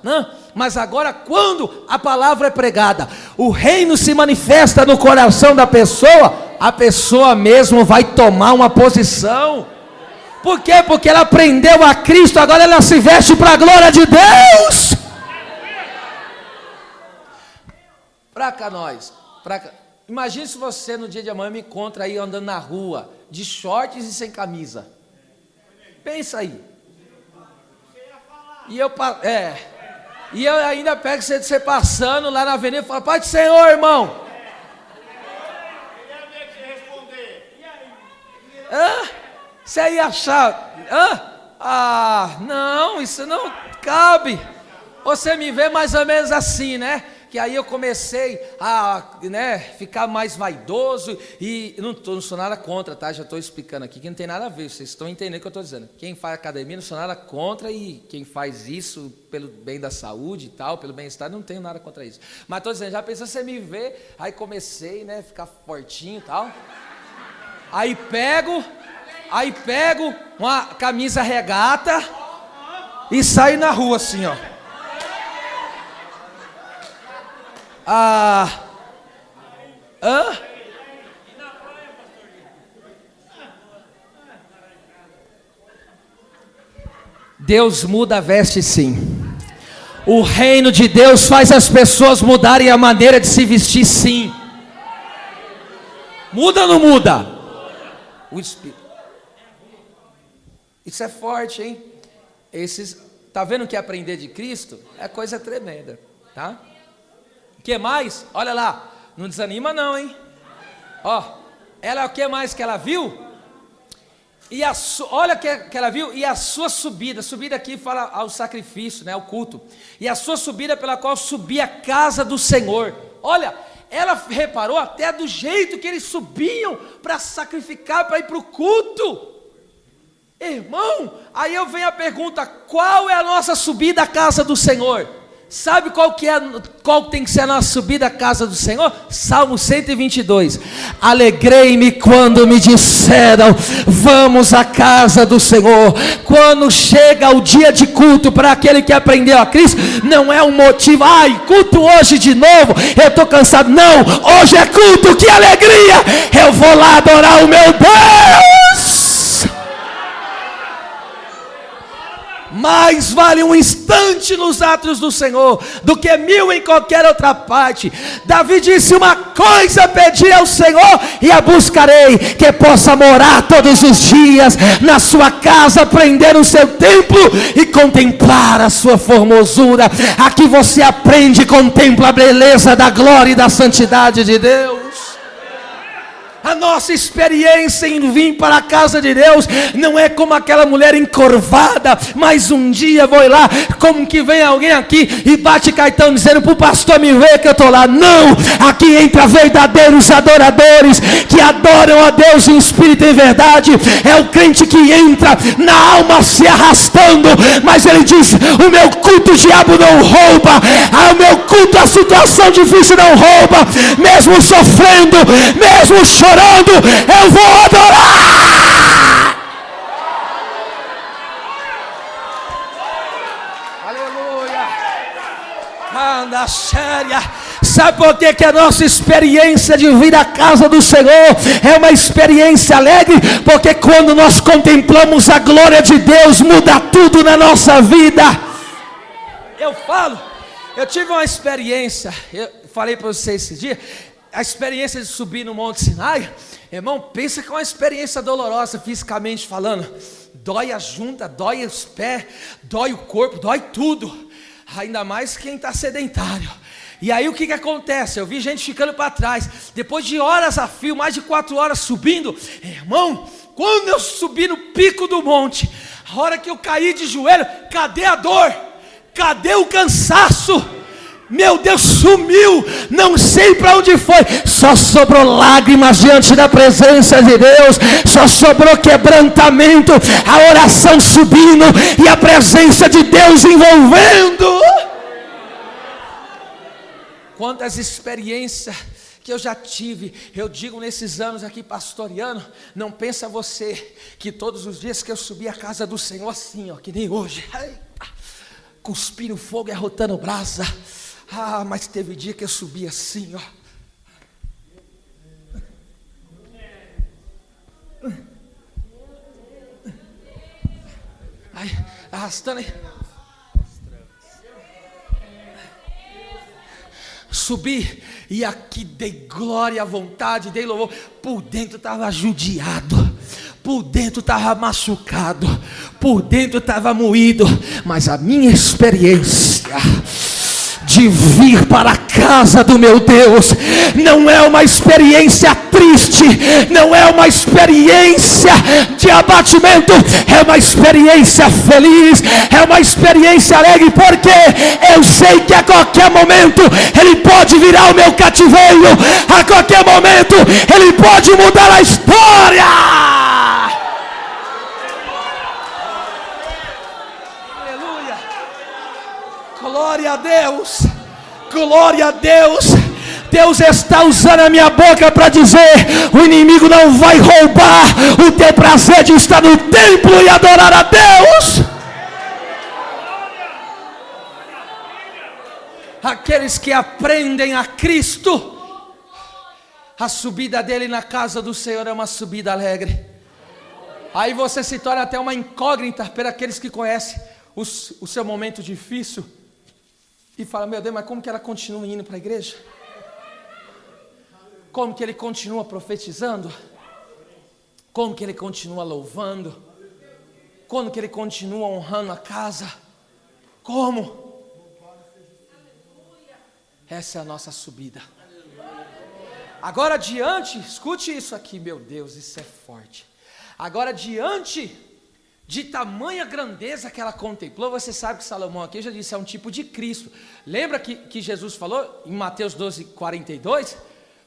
A: né? Mas agora quando a palavra é pregada, o reino se manifesta no coração da pessoa, a pessoa mesmo vai tomar uma posição. Por quê? Porque ela aprendeu a Cristo, agora ela se veste para a glória de Deus. Pra cá nós, imagine se você no dia de amanhã me encontra aí andando na rua, de shorts e sem camisa. Pensa aí. E eu ainda pego você passando lá na avenida e falo, Pai do Senhor, irmão. Você ia achar, não, isso não cabe. Você me vê mais ou menos assim, né? Que aí eu comecei a, ficar mais vaidoso e não sou nada contra, tá? Já estou explicando aqui que não tem nada a ver, vocês estão entendendo o que eu estou dizendo. Quem faz academia não sou nada contra e quem faz isso pelo bem da saúde e tal, pelo bem-estar, não tenho nada contra isso. Mas estou dizendo, já pensou você me ver, aí comecei, ficar fortinho e tal. Aí pego uma camisa regata e saio na rua assim, ó. Deus muda a veste sim. O reino de Deus faz as pessoas mudarem a maneira de se vestir sim. Muda ou não muda? O Espírito. Isso é forte, hein? Tá vendo que aprender de Cristo é coisa tremenda, tá? O que mais? Olha lá, não desanima não, hein? Ó, ela o que mais que ela viu? Olha o que ela viu, e a sua subida aqui fala ao sacrifício, ao culto, e a sua subida pela qual subia a casa do Senhor. Olha, ela reparou até do jeito que eles subiam para sacrificar, para ir para o culto. Irmão, aí eu venho a pergunta, qual é a nossa subida à casa do Senhor? Sabe qual tem que ser a nossa subida à casa do Senhor? Salmo 122. Alegrei-me quando me disseram, vamos à casa do Senhor. Quando chega o dia de culto para aquele que aprendeu a Cristo, não é um motivo, culto hoje de novo, eu estou cansado. Não, hoje é culto, que alegria, eu vou lá adorar o meu Deus. Mais vale um instante nos átrios do Senhor do que 1000 em qualquer outra parte. Davi disse, uma coisa pedi ao Senhor e a buscarei, que possa morar todos os dias na sua casa, aprender o seu templo e contemplar a sua formosura. Aqui você aprende e contempla a beleza da glória e da santidade de Deus. A nossa experiência em vir para a casa de Deus não é como aquela mulher encurvada, mas um dia vou lá, como que vem alguém aqui e bate cartão dizendo para o pastor me ver que eu estou lá. Não, aqui entra verdadeiros adoradores que adoram a Deus em espírito e em verdade. É o crente que entra na alma se arrastando, mas ele diz, o meu culto o diabo não rouba, o meu culto a situação difícil não rouba, mesmo sofrendo, mesmo chorando, eu vou adorar. Aleluia. Anda séria. Sabe por que a nossa experiência de vir à casa do Senhor é uma experiência alegre? Porque quando nós contemplamos a glória de Deus, muda tudo na nossa vida. Eu tive uma experiência, eu falei para vocês esse dia, a experiência de subir no Monte Sinai. Irmão, pensa que é uma experiência dolorosa fisicamente falando. Dói a junta, dói os pés, dói o corpo, dói tudo. Ainda mais quem está sedentário. E aí o que acontece? Eu vi gente ficando para trás. Depois de horas a fio, mais de 4 horas subindo. Irmão, quando eu subi no pico do monte, a hora que eu caí de joelho, cadê a dor? Cadê o cansaço? Meu Deus, sumiu, não sei para onde foi, só sobrou lágrimas diante da presença de Deus, só sobrou quebrantamento, a oração subindo e a presença de Deus envolvendo. Quantas experiências que eu já tive, eu digo nesses anos aqui pastoreando, não pensa você que todos os dias que eu subi a casa do Senhor assim, ó, que nem hoje, cuspindo fogo e arrotando brasa. Mas teve dia que eu subi assim, ó. Aí, arrastando aí. Subi e aqui dei glória à vontade, dei louvor. Por dentro estava judiado, por dentro estava machucado, por dentro estava moído, mas a minha experiência de vir para a casa do meu Deus não é uma experiência triste, não é uma experiência de abatimento, é uma experiência feliz, é uma experiência alegre, porque eu sei que a qualquer momento Ele pode virar o meu cativeiro, a qualquer momento Ele pode mudar a história. Aleluia, glória a Deus, glória a Deus. Deus está usando a minha boca para dizer: o inimigo não vai roubar o teu prazer de estar no templo e adorar a Deus. Aqueles que aprendem a Cristo, a subida dele na casa do Senhor é uma subida alegre. Aí você se torna até uma incógnita para aqueles que conhecem o seu momento difícil e fala: meu Deus, mas como que ela continua indo para a igreja? Como que ele continua profetizando? Como que ele continua louvando? Como que ele continua honrando a casa? Como? Essa é a nossa subida. Agora diante, escute isso aqui, meu Deus, isso é forte. Agora diante de tamanha grandeza que ela contemplou, você sabe que Salomão aqui já disse, é um tipo de Cristo. Lembra que Jesus falou em Mateus 12:42?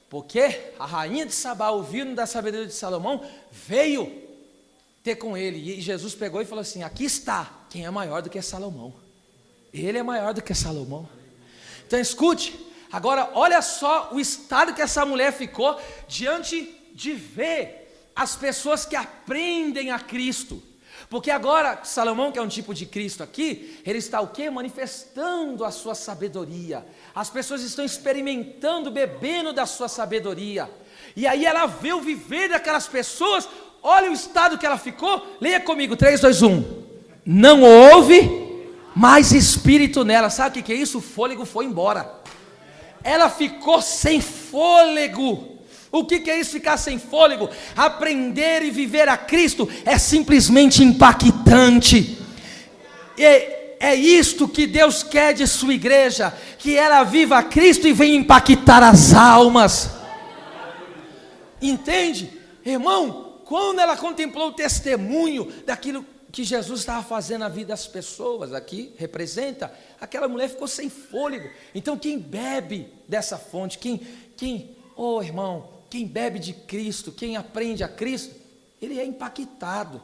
A: Porque a rainha de Sabá, ouvindo da sabedoria de Salomão, veio ter com ele. E Jesus pegou e falou assim: aqui está quem é maior do que Salomão. Ele é maior do que Salomão. Então escute, agora olha só o estado que essa mulher ficou diante de ver as pessoas que aprendem a Cristo. Porque agora Salomão, que é um tipo de Cristo aqui, ele está o quê? Manifestando a sua sabedoria. As pessoas estão experimentando, bebendo da sua sabedoria. E aí ela vê o viver daquelas pessoas. Olha o estado que ela ficou. Leia comigo, 3, 2, 1. Não houve mais espírito nela. Sabe o que é isso? O fôlego foi embora. Ela ficou sem fôlego. O que é isso, ficar sem fôlego? Aprender e viver a Cristo é simplesmente impactante. É isto que Deus quer de sua igreja, que ela viva a Cristo e venha impactar as almas. Entende? Irmão, quando ela contemplou o testemunho daquilo que Jesus estava fazendo na vida das pessoas, aqui representa, aquela mulher ficou sem fôlego. Então quem bebe dessa fonte, irmão, quem bebe de Cristo, quem aprende a Cristo, ele é impactado,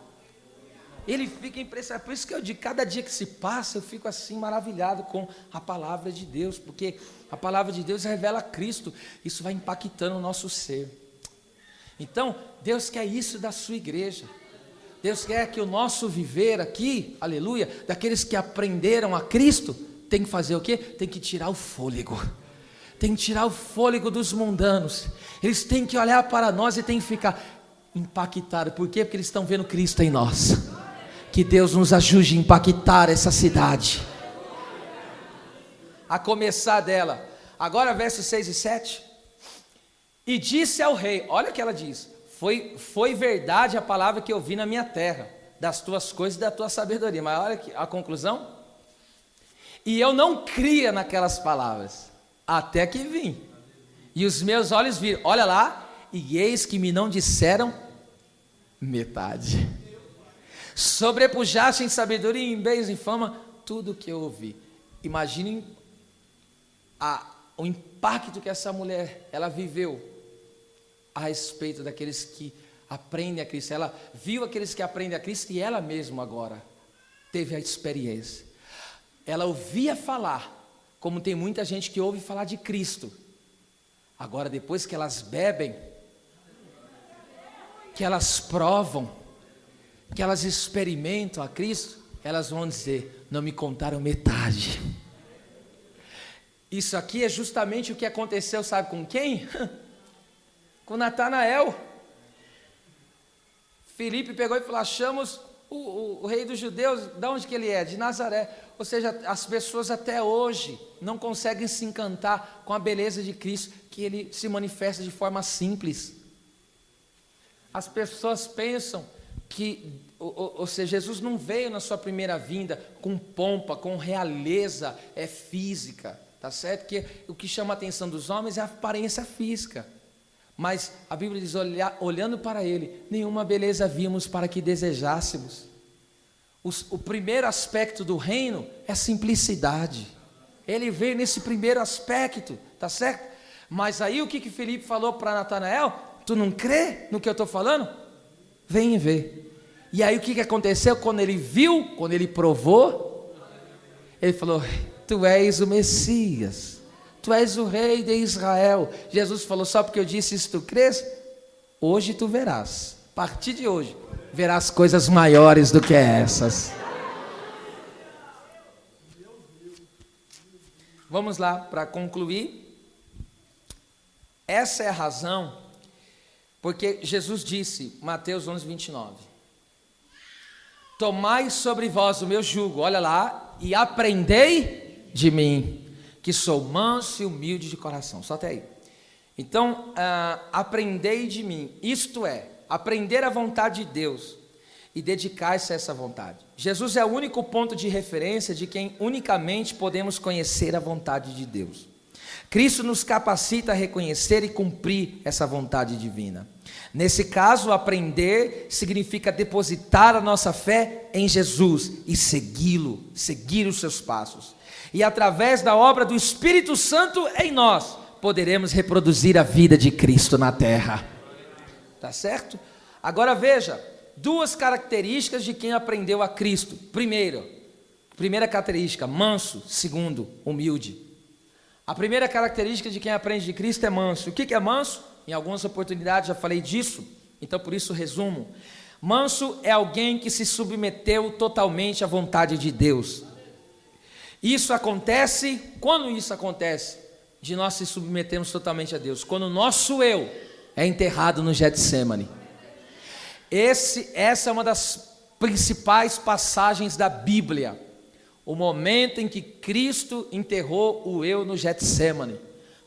A: ele fica impressionado. Por isso que eu digo, cada dia que se passa, eu fico assim maravilhado com a palavra de Deus, porque a palavra de Deus revela Cristo, isso vai impactando o nosso ser. Então, Deus quer isso da sua igreja, Deus quer que o nosso viver aqui, aleluia, daqueles que aprenderam a Cristo, tem que fazer o quê? Tem que tirar o fôlego. Tem que tirar o fôlego dos mundanos. Eles têm que olhar para nós e têm que ficar impactados. Por quê? Porque eles estão vendo Cristo em nós. Que Deus nos ajude a impactar essa cidade. A começar dela. Agora versos 6 e 7. E disse ao rei, olha o que ela diz: foi verdade a palavra que eu vi na minha terra, das tuas coisas e da tua sabedoria. Mas olha aqui, a conclusão. E eu não cria naquelas palavras, até que vim, e os meus olhos viram, olha lá, e eis que me não disseram metade. Sobrepujaste em sabedoria e em bens e fama tudo o que eu ouvi. Imaginem o impacto que essa mulher, ela viveu a respeito daqueles que aprendem a Cristo. Ela viu aqueles que aprendem a Cristo e ela mesma agora teve a experiência. Ela ouvia falar, como tem muita gente que ouve falar de Cristo. Agora, depois que elas bebem, que elas provam, que elas experimentam a Cristo, elas vão dizer: não me contaram metade. Isso aqui é justamente o que aconteceu, sabe com quem? Com Natanael. Filipe pegou e falou: achamos o rei dos judeus. De onde que ele é? De Nazaré. Ou seja, as pessoas até hoje não conseguem se encantar com a beleza de Cristo, que ele se manifesta de forma simples. As pessoas pensam que, ou seja, Jesus não veio na sua primeira vinda com pompa, com realeza física, tá certo? Que o que chama a atenção dos homens é a aparência física. Mas a Bíblia diz: olhando para ele, nenhuma beleza vimos para que desejássemos. O primeiro aspecto do reino é simplicidade. Ele veio nesse primeiro aspecto, tá certo? Mas aí o que Filipe falou para Natanael? Tu não crê no que eu estou falando? Vem e vê. E aí o que aconteceu? Quando ele viu, quando ele provou, ele falou: tu és o Messias, tu és o rei de Israel. Jesus falou: só porque eu disse isso tu crês? Hoje tu verás, a partir de hoje, verás coisas maiores do que essas. Vamos lá, para concluir. Essa é a razão, porque Jesus disse, Mateus 11, 29, tomai sobre vós o meu jugo, olha lá, e aprendei de mim, que sou manso e humilde de coração. Só até aí. Então, aprendei de mim, isto é, aprender a vontade de Deus e dedicar-se a essa vontade. Jesus é o único ponto de referência de quem unicamente podemos conhecer a vontade de Deus. Cristo nos capacita a reconhecer e cumprir essa vontade divina. Nesse caso, aprender significa depositar a nossa fé em Jesus e segui-lo, seguir os seus passos. E através da obra do Espírito Santo em nós, poderemos reproduzir a vida de Cristo na terra. Tá certo? Agora veja, duas características de quem aprendeu a Cristo. Primeira característica, manso. Segundo, humilde. A primeira característica de quem aprende de Cristo é manso. O que é manso? Em algumas oportunidades já falei disso, então por isso resumo. Manso é alguém que se submeteu totalmente à vontade de Deus. Isso acontece, quando isso acontece? De nós se submetermos totalmente a Deus, quando o nosso eu é enterrado no Getsêmani. Essa é uma das principais passagens da Bíblia, o momento em que Cristo enterrou o eu no Getsêmani,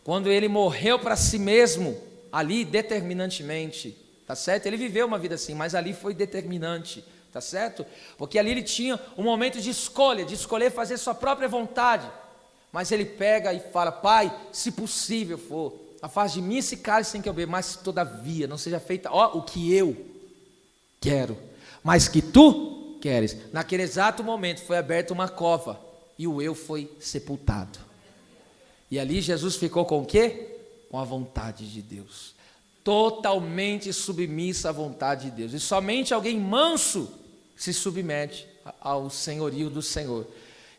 A: quando ele morreu para si mesmo, ali determinantemente, tá certo? Ele viveu uma vida assim, mas ali foi determinante, tá certo? Porque ali ele tinha um momento de escolher fazer sua própria vontade, mas ele pega e fala: Pai, se possível for, afaste de mim esse cálice sem que eu beba, mas todavia não seja feita o que eu quero, mas que tu queres. Naquele exato momento foi aberta uma cova e o eu foi sepultado. E ali Jesus ficou com o quê? Com a vontade de Deus, totalmente submissa à vontade de Deus. E somente alguém manso se submete ao senhorio do Senhor.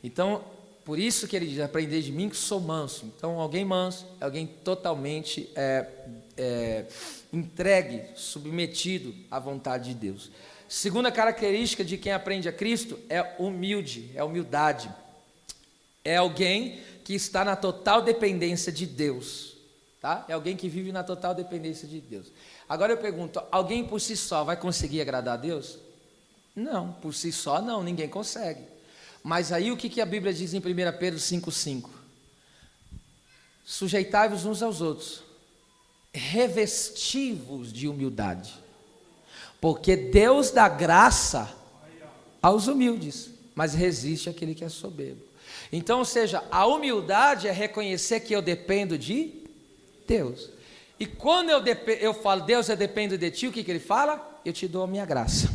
A: Então, por isso que ele diz: aprendei de mim que sou manso. Então, alguém manso é alguém totalmente entregue, submetido à vontade de Deus. Segunda característica de quem aprende a Cristo é humilde, é humildade. É alguém que está na total dependência de Deus, tá? É alguém que vive na total dependência de Deus. Agora eu pergunto: alguém por si só vai conseguir agradar a Deus? Não, por si só não, ninguém consegue. Mas aí o que a Bíblia diz em 1 Pedro 5,5? Sujeitai-vos uns aos outros, revesti-vos de humildade, porque Deus dá graça aos humildes, mas resiste àquele que é soberbo. Então, ou seja, a humildade é reconhecer que eu dependo de Deus. E quando eu falo: Deus, eu dependo de ti, o que ele fala? Eu te dou a minha graça.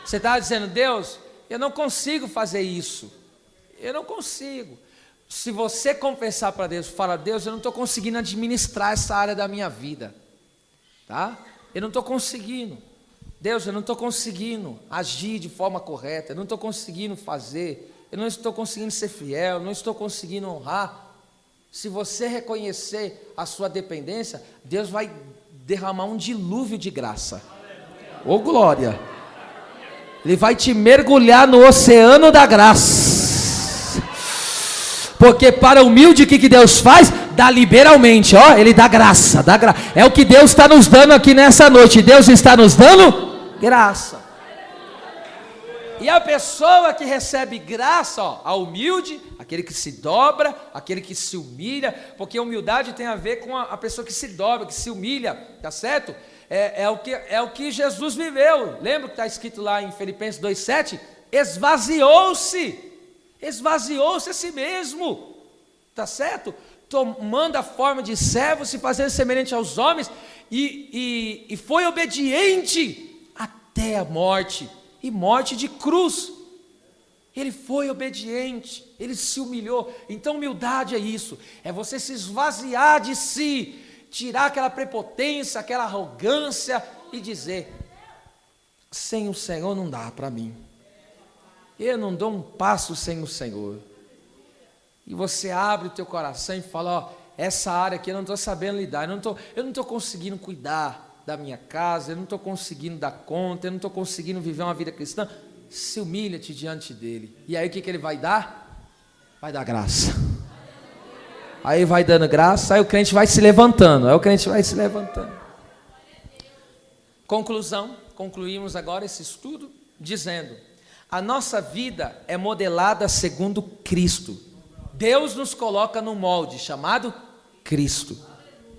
A: Você está dizendo: Deus, eu não consigo fazer isso, eu não consigo. Se você confessar para Deus, fala: Deus, eu não estou conseguindo administrar essa área da minha vida, tá? Eu não estou conseguindo. Deus, eu não estou conseguindo agir de forma correta, eu não estou conseguindo fazer, eu não estou conseguindo ser fiel, eu não estou conseguindo honrar. Se você reconhecer a sua dependência, Deus vai derramar um dilúvio de graça. Ô glória! Ele vai te mergulhar no oceano da graça. Porque para o humilde, o que Deus faz? Dá liberalmente, ó, Ele dá graça, é o que Deus está nos dando aqui nessa noite. Deus está nos dando graça. E a pessoa que recebe graça, ó, a humilde, aquele que se dobra, aquele que se humilha, porque humildade tem a ver com a pessoa que se dobra, que se humilha, tá certo? É o que Jesus viveu. Lembra que está escrito lá em Filipenses 2,7? Esvaziou-se a si mesmo, tá certo? Tomando a forma de servo, se fazendo semelhante aos homens, e foi obediente até a morte, e morte de cruz. Ele foi obediente, ele se humilhou. Então humildade é isso, é você se esvaziar de si, tirar aquela prepotência, aquela arrogância e dizer: sem o Senhor não dá para mim, eu não dou um passo sem o Senhor. E você abre o teu coração e fala: ó, essa área aqui eu não estou sabendo lidar, eu não estou conseguindo cuidar da minha casa, eu não estou conseguindo dar conta, eu não estou conseguindo viver uma vida cristã. Se humilha-te diante dele. E aí o que ele vai dar? Vai dar graça. Aí vai dando graça, aí o crente vai se levantando, Conclusão, concluímos agora esse estudo dizendo: a nossa vida é modelada segundo Cristo. Deus nos coloca num molde chamado Cristo.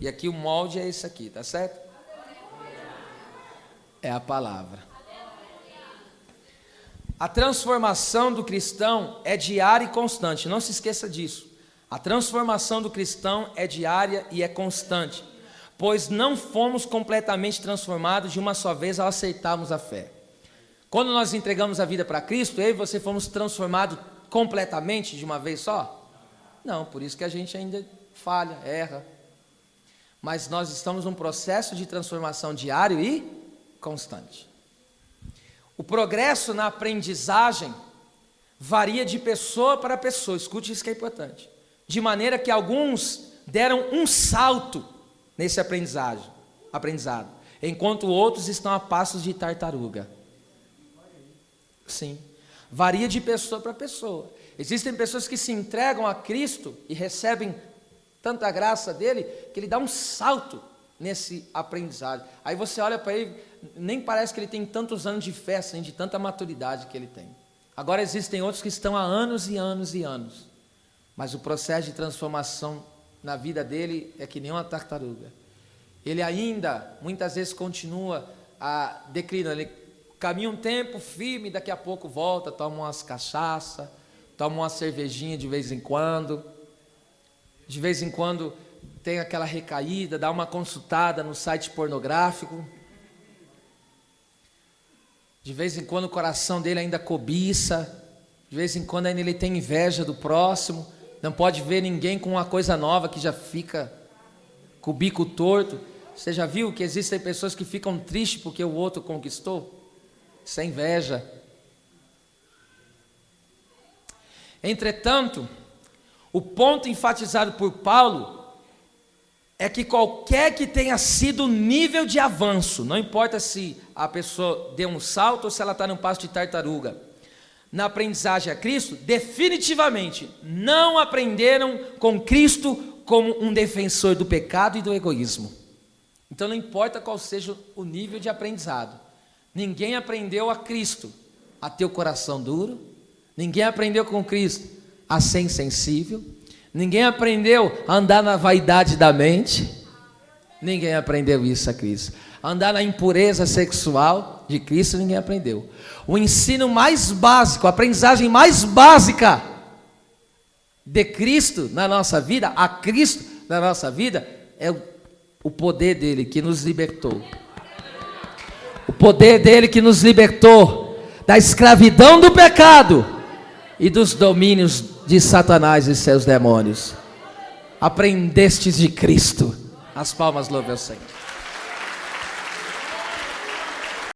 A: E aqui o molde é esse aqui, tá certo? É a palavra. A transformação do cristão é diária e constante. Não se esqueça disso. A transformação do cristão é diária e é constante, pois não fomos completamente transformados de uma só vez ao aceitarmos a fé. Quando nós entregamos a vida para Cristo, eu e você fomos transformados completamente de uma vez só? Não, por isso que a gente ainda falha, erra. Mas nós estamos num processo de transformação diário e constante. O progresso na aprendizagem varia de pessoa para pessoa, escute isso que é importante, de maneira que alguns deram um salto nesse aprendizado, enquanto outros estão a passos de tartaruga. Sim, varia de pessoa para pessoa. Existem pessoas que se entregam a Cristo e recebem tanta graça dele, que ele dá um salto nesse aprendizado. Aí você olha para ele, nem parece que ele tem tantos anos de fé, assim, de tanta maturidade que ele tem. Agora existem outros que estão há anos e anos e anos, mas o processo de transformação na vida dele é que nem uma tartaruga. Ele ainda, muitas vezes, continua a declinar. Ele caminha um tempo firme, daqui a pouco volta, toma umas cachaça, toma uma cervejinha de vez em quando tem aquela recaída, dá uma consultada no site pornográfico, de vez em quando o coração dele ainda cobiça, de vez em quando ainda ele tem inveja do próximo, não pode ver ninguém com uma coisa nova que já fica com o bico torto. Você já viu que existem pessoas que ficam tristes porque o outro conquistou? Isso é inveja. Entretanto, o ponto enfatizado por Paulo é que qualquer que tenha sido o nível de avanço, não importa se a pessoa deu um salto ou se ela está num passo de tartaruga, na aprendizagem a Cristo, definitivamente não aprenderam com Cristo como um defensor do pecado e do egoísmo. Então não importa qual seja o nível de aprendizado, ninguém aprendeu a Cristo a ter o coração duro, ninguém aprendeu com Cristo a ser insensível, ninguém aprendeu a andar na vaidade da mente, ninguém aprendeu isso a Cristo. Andar na impureza sexual de Cristo, ninguém aprendeu. O ensino mais básico, a aprendizagem mais básica de Cristo na nossa vida, a Cristo na nossa vida, é o poder dele que nos libertou. O poder dele que nos libertou da escravidão do pecado e dos domínios de Satanás e seus demônios. Aprendestes de Cristo. As palmas louvem ao Senhor.